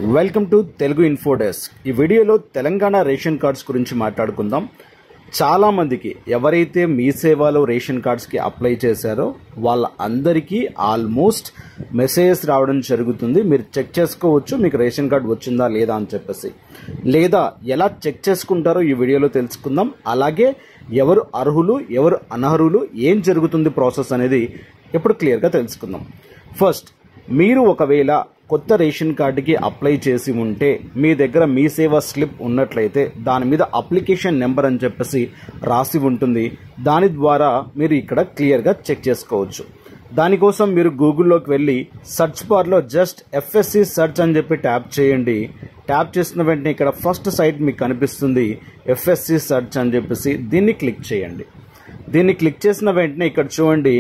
Welcome to Telugu info desk. ఈ వీడియోలో Telangana ration cards గురించి మాట్లాడుకుందాం. చాలా మందికి ఎవరైతే మీ సేవలో రేషన్ కార్డ్స్కి అప్లై చేశారో వాళ్ళ అందరికీ ఆల్మోస్ట్ మెసేజెస్ రావడం జరుగుతుంది. మీరు చెక్ చేసుకోవచ్చు మీకు రేషన్ కార్డ్ వచ్చిందా లేదా అని చెప్పేసి. లేదా ఎలా చెక్ చేసుకుంటారో ఈ వీడియోలో తెలుసుకుందాం. అలాగే ఎవరు అర్హులు ఎవరు అనర్హులు ఏం జరుగుతుంది ప్రాసెస్ అనేది ఇప్పుడు క్లియర్గా తెలుసుకుందాం. ఫస్ట్, మీరు ఒకవేళ కొత్త రేషన్ కార్డుకి అప్లై చేసి ఉంటే మీ దగ్గర మీ సేవ స్లిప్ ఉన్నట్లయితే దాని మీద అప్లికేషన్ నెంబర్ అని చెప్పేసి రాసి ఉంటుంది. దాని ద్వారా మీరు ఇక్కడ క్లియర్గా చెక్ చేసుకోవచ్చు. దానికోసం మీరు గూగుల్లోకి వెళ్ళి సెర్చ్ బార్లో జస్ట్ FSC సెర్చ్ అని చెప్పి ట్యాప్ చేయండి. ట్యాప్ చేసిన వెంటనే ఇక్కడ ఫస్ట్ సైట్ మీకు కనిపిస్తుంది FSC సెర్చ్ అని చెప్పేసి. దీన్ని క్లిక్ చేయండి. దీన్ని క్లిక్ చేసిన వెంటనే ఇక్కడ చూడండి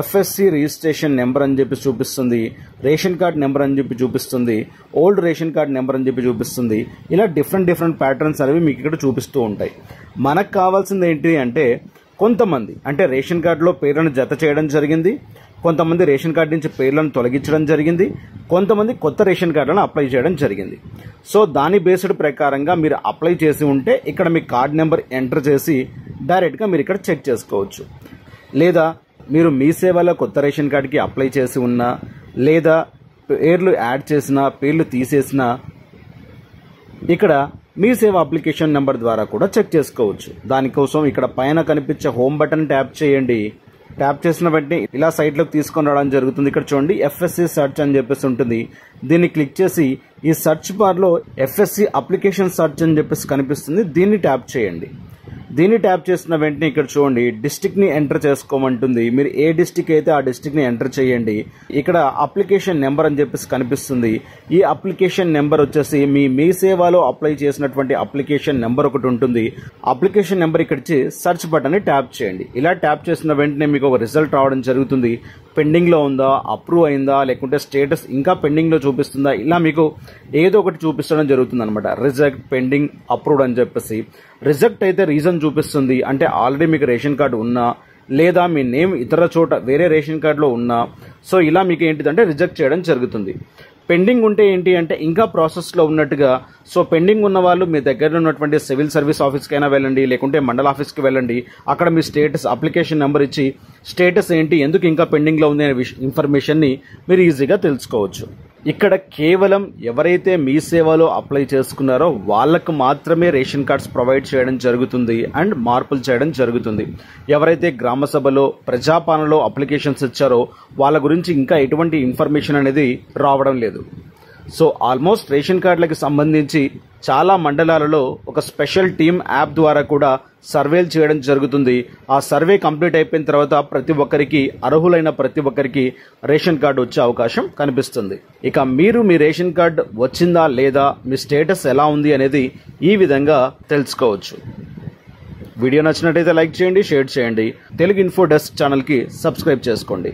FSC రిజిస్ట్రేషన్ నెంబర్ అని చెప్పి చూపిస్తుంది, రేషన్ కార్డ్ నెంబర్ అని చెప్పి చూపిస్తుంది, ఓల్డ్ రేషన్ కార్డ్ నెంబర్ అని చెప్పి చూపిస్తుంది. ఇలా డిఫరెంట్ ప్యాటర్న్స్ అనేవి మీకు ఇక్కడ చూపిస్తూ ఉంటాయి. మనకు కావాల్సింది ఏంటి అంటే కొంతమంది అంటే రేషన్ కార్డులో పేర్లను జత చేయడం జరిగింది, కొంతమంది రేషన్ కార్డు నుంచి పేర్లను తొలగించడం జరిగింది, కొంతమంది కొత్త రేషన్ కార్డులను అప్లై చేయడం జరిగింది. సో దాని బేస్డ్ ప్రకారంగా మీరు అప్లై చేసి ఉంటే ఇక్కడ మీ కార్డ్ నెంబర్ ఎంటర్ చేసి డైరెక్ట్గా మీరు ఇక్కడ చెక్ చేసుకోవచ్చు. లేదా మీరు మీ సేవలో కొత్త రేషన్ కార్డుకి అప్లై చేసి ఉన్నా లేదా పేర్లు యాడ్ చేసినా పేర్లు తీసేసినా ఇక్కడ మీ సేవ అప్లికేషన్ నెంబర్ ద్వారా కూడా చెక్ చేసుకోవచ్చు. దానికోసం ఇక్కడ పైన కనిపించే హోమ్ బటన్ ట్యాప్ చేయండి. ట్యాప్ చేసిన వెంటనే ఇలా సైట్లోకి తీసుకొని రావడం జరుగుతుంది. ఇక్కడ చూడండి FSC సెర్చ్ అని చెప్పేసి ఉంటుంది. దీన్ని క్లిక్ చేసి ఈ సెర్చ్ బార్లో FSC అప్లికేషన్ సెర్చ్ అని చెప్పేసి కనిపిస్తుంది. దీన్ని ట్యాప్ చేయండి. దీన్ని ట్యాప్ చేసిన వెంటనే ఇక్కడ చూడండి డిస్ట్రిక్ట్ ని ఎంటర్ చేసుకోమంటుంది. మీరు ఏ డిస్ట్రిక్ట్ అయితే ఆ డిస్ట్రిక్ట్ ని ఎంటర్ చేయండి. ఇక్కడ అప్లికేషన్ నెంబర్ అని చెప్పేసి కనిపిస్తుంది. ఈ అప్లికేషన్ నెంబర్ వచ్చేసి మీ సేవలో అప్లై చేసినటువంటి అప్లికేషన్ నెంబర్ ఒకటి ఉంటుంది. అప్లికేషన్ నెంబర్ ఇక్కడ ఇచ్చి సెర్చ్ బటన్ ని ట్యాప్ చేయండి. ఇలా ట్యాప్ చేసిన వెంటనే మీకు ఒక రిజల్ట్ రావడం జరుగుతుంది. పెండింగ్ లో ఉందా, అప్రూవ్ అయిందా, లేకుంటే స్టేటస్ ఇంకా పెండింగ్ లో చూపిస్తుందా, ఇలా మీకు ఏదో ఒకటి చూపించడం జరుగుతుంది అనమాట. రిజెక్ట్, పెండింగ్, అప్రూవ్డ్ అని చెప్పేసి. రిజెక్ట్ అయితే రీజన్ చూపిస్తుంది, అంటే ఆల్రెడీ మీకు రేషన్ కార్డు ఉన్నా లేదా మీ నేమ్ ఇతర చోట వేరే రేషన్ కార్డులో ఉన్నా. సో ఇలా మీకు ఏంటిదంటే రిజెక్ట్ చేయడం జరుగుతుంది. పెండింగ్ ఉంటే ఏంటి అంటే ఇంకా ప్రాసెస్లో ఉన్నట్టుగా. సో పెండింగ్ ఉన్న వాళ్ళు మీ దగ్గర ఉన్నటువంటి సివిల్ సర్వీస్ ఆఫీస్కైనా వెళ్ళండి, లేకుంటే మండల ఆఫీస్కి వెళ్ళండి. అక్కడ మీ స్టేటస్ అప్లికేషన్ నెంబర్ ఇచ్చి స్టేటస్ ఏంటి, ఎందుకు ఇంకా పెండింగ్లో ఉంది అనే ఇన్ఫర్మేషన్ని మీరు ఈజీగా తెలుసుకోవచ్చు. ఇక్కడ కేవలం ఎవరైతే మీ సేవలో అప్లై చేసుకున్నారో వాళ్ళకు మాత్రమే రేషన్ కార్డ్స్ ప్రొవైడ్ చేయడం జరుగుతుంది అండ్ మార్పులు చేయడం జరుగుతుంది. ఎవరైతే గ్రామ సభలో ప్రజాపాలనలో అప్లికేషన్స్ ఇచ్చారో వాళ్ళ గురించి ఇంకా ఎటువంటి ఇన్ఫర్మేషన్ అనేది రావడం లేదు. సో ఆల్మోస్ట్ రేషన్ కార్డులకు సంబంధించి చాలా మండలాలలో ఒక స్పెషల్ టీమ్ యాప్ ద్వారా కూడా సర్వేలు చేయడం జరుగుతుంది. ఆ సర్వే కంప్లీట్ అయిపోయిన తర్వాత ప్రతి ఒక్కరికి అర్హులైన ప్రతి ఒక్కరికి రేషన్ కార్డు వచ్చే అవకాశం కనిపిస్తుంది. ఇక మీరు మీ రేషన్ కార్డు వచ్చిందా లేదా, మీ స్టేటస్ ఎలా ఉంది అనేది ఈ విధంగా తెలుసుకోవచ్చు. వీడియో నచ్చినట్టయితే లైక్ చేయండి, షేర్ చేయండి. తెలుగు ఇన్ఫో డెస్క్ ఛానల్కి సబ్స్క్రైబ్ చేసుకోండి.